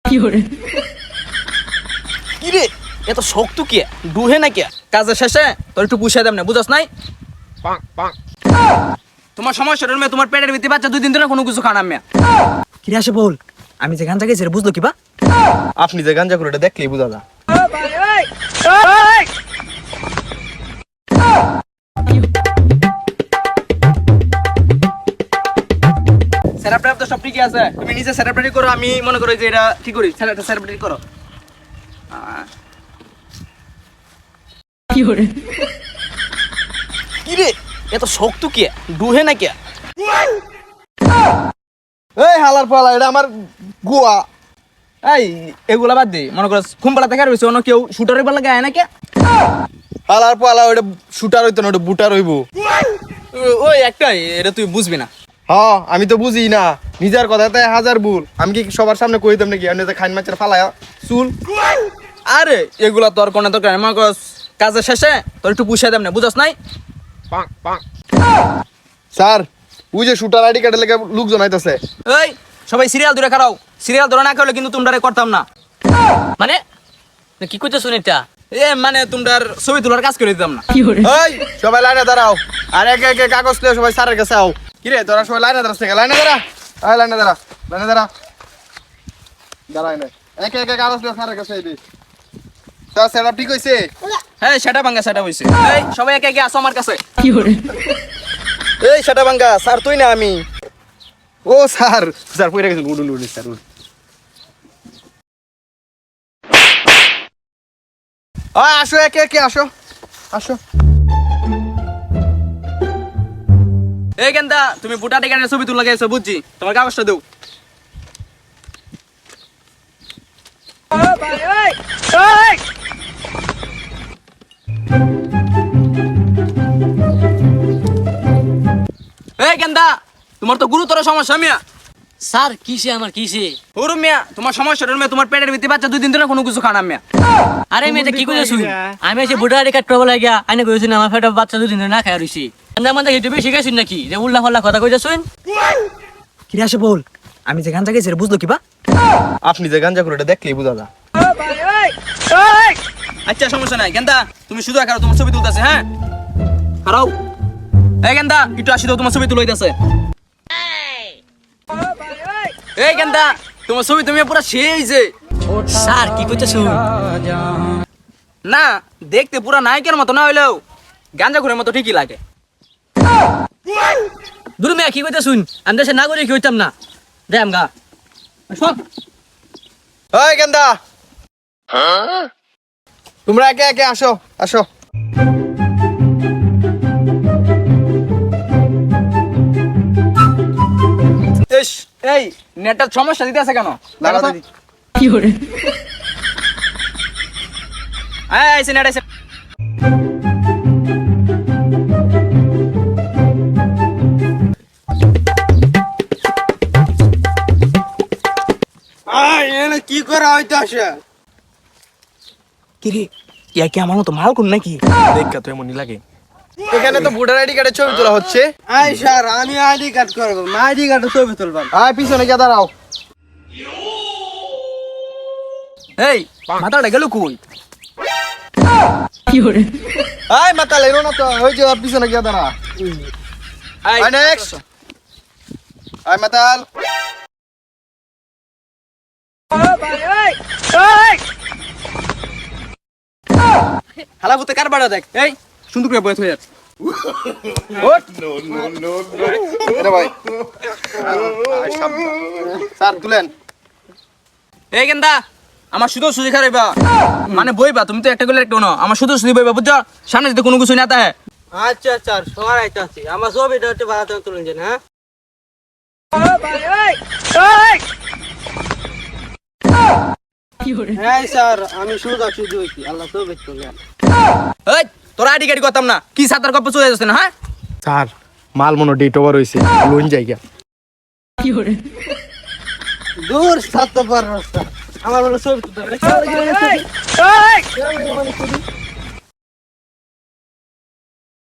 কি রে এত শক্ত কি ডুহে না কি কাজের শেষে তোর একটু পুষাই দেব না বুঝছ নাই তোমার সমস্যাটা মেয়ে তোমার পেটের ভিতরে বাচ্চা 2 দিন ধরে কোনো কিছু খানা মেয়ে কি আসে বল আমি যে গাঞ্জা গেছি বুঝলো কি বা আপনি যে গাঞ্জা করে দেখলেই বুঝা যা সেরাপ্রাপ তো সব ঠিকই আছে তুমি নিজে সেরাপ্রাটি করো আমি মনে করি যে এটা কি করি সেরাপ্রাটি করো কি রে এত শক্ত কি ডুহে না কি এই হালার পালা এটা আমার গোয়া এই এগুলা বাদ দে মনে করো খুমপালা দেখা রয়েছে অন্য কেউ শুটারের বেলা গায়ে না কে হালার পালা ওটা শুটার হইতো না ওটা বুটার হইব ওই একটাই এটা তুই বুঝবি না হ্যাঁ আমি তো বুঝি না নিজের কথাতে হাজার ভুল আমি কি সবার সামনে কই দিতাম নাকি আমি খাইন মাছের ফালায়া চুল আরে এগুলা তোর কোনো দরকার নেই মনে করো কাজের শেষে তোর একটু পুষাই দেব না বুঝছ নাই স্যার ওই যে শুটার আইডি কার্ডের লেগে লোকজন আইতাছে এই সবাই সিরিয়াল ধরে খারাও সিরিয়াল ধরে না খাওয়ালে কিন্তু তোমরা করতাম না মানে কি কইতে শুনি এটা এ মানে তোমরার ছবি তোলার কাজ করে দিতাম না এই সবাই লাইনে দাঁড়াও আর একে একে কাগজ নিয়ে সবাই স্যারের কাছে আও কি রে তোরা সবাই লাইনে দাঁড়াস থেকে লাইনে দাঁড়া লাইনে দাঁড়া দাঁড়াই না একে একে কাগজ নিয়ে স্যারের কাছে আইবি তা সেটআপ ঠিক হইছে হ্যাঁ সেটা ভাঙ্গা সেটা হইছে এই সবাই একে একে আসো আমার কাছে এই সেটা ভাঙ্গা স্যার তুই না আমি ও স্যার স্যার পয়রা গেছে উডুন স্যার আসো একে একে আসো এই কেনটা তুমি বুটা টিকানের ছবি তুলে গেছো বুঝছি তোমার কাগজটা দেও এই কেনটা তোমার তো গুরুতর সমস্যা মিয়া স্যার কিসে আমার কিসে ওরু মিয়া তোমার সমস্যাটা মেয়ে তোমার পেটের ভিতরে বাচ্চা 2 দিন ধরে কোনো কিছু খানা মিয়া আরে মেয়েটা কি কইতে শুনি আমি এসে ভোটার আইডি কার্ড করবো লাগিয়া আইনে কইছি না আমার ফেটা বাচ্চা 2 দিন ধরে না খায় রইছি আমাদের হিটে বেশি গেছিস নাকি যে উল্লা ফাল্লা কথা কইতে শুন কি আসে বল আমি যে গাঞ্জা গেছি বুঝলো কি বা আপনি যে গাঞ্জা করে দেখলেই বুঝা যা আচ্ছা সমস্যা নাই গেন্দা তুমি শুধু একারো তোমার ছবি তুলতেছে হ্যাঁ হারাও এই গেন্দা একটু আসি দাও তোমার ছবি তুলাইতেছে এই গেন্দা তোমার ছবি তুমি পুরো সেই যে স্যার কি কইতে শুন না দেখতে পুরো নায়কের মতো না হইলেও গাঞ্জা ঘুরের মতো ঠিকই লাগে দুরু মিয়া কি কইতে শুন আমি দেশে নাগরিক হইতাম না দেম গা শোন এই গেন্দা তোমরা একে একে আসো ইস এই নেটার সমস্যা দিতে আছে কেন লাগা তো। আইছে নেট আইছে কি করা হইতে আসে কি রে ইয়া কি আমার মতো মাল কোন নাকি দেখা তো এমনই লাগে এখানে তো ভোটার আইডি কার্ডের ছবি তোলা হচ্ছে আই স্যার আমি আইডি কার্ড করবো আইডি কার্ডে ছবি তুলবাম আয় পিছনে গিয়ে দাঁড়াও এই মাথাটা গেল কই আয় মাতা লেরো না তো ওই যে পিছনে গিয়ে দাঁড়া আই আয় নেক্সট আয় মাতাল হালা ভূতে কার বাড়া দেখ এই সুন্দর করে বয়স হয়ে যাচ্ছে আরে ভাই স্যার তুলেন এই গেন্দা আমার শুধু সুজি খারাইবা মানে বইবা তুমি তো একটা গুলো একটা না আমার শুধু সুজি বইবা বুঝছো সামনে যদি কোনো কিছু না থাকে আচ্ছা স্যার সবার আইতাছি আমার ছবিটা একটু ভালো তুলেন যেন হ্যাঁ হ্যাঁ স্যার আমি সুদা শুধু হইছি আল্লাহ ছবি তুলে এই তোরা আইডি কার্ড করতাম না কি সাতার গপ্প চলে যাচ্ছে না হ্যাঁ স্যার মাল মনো ডেট ওভার হইছে লোন জায়গা দূর সাত পার রাস্তা আমার বলে ছবি তুলতে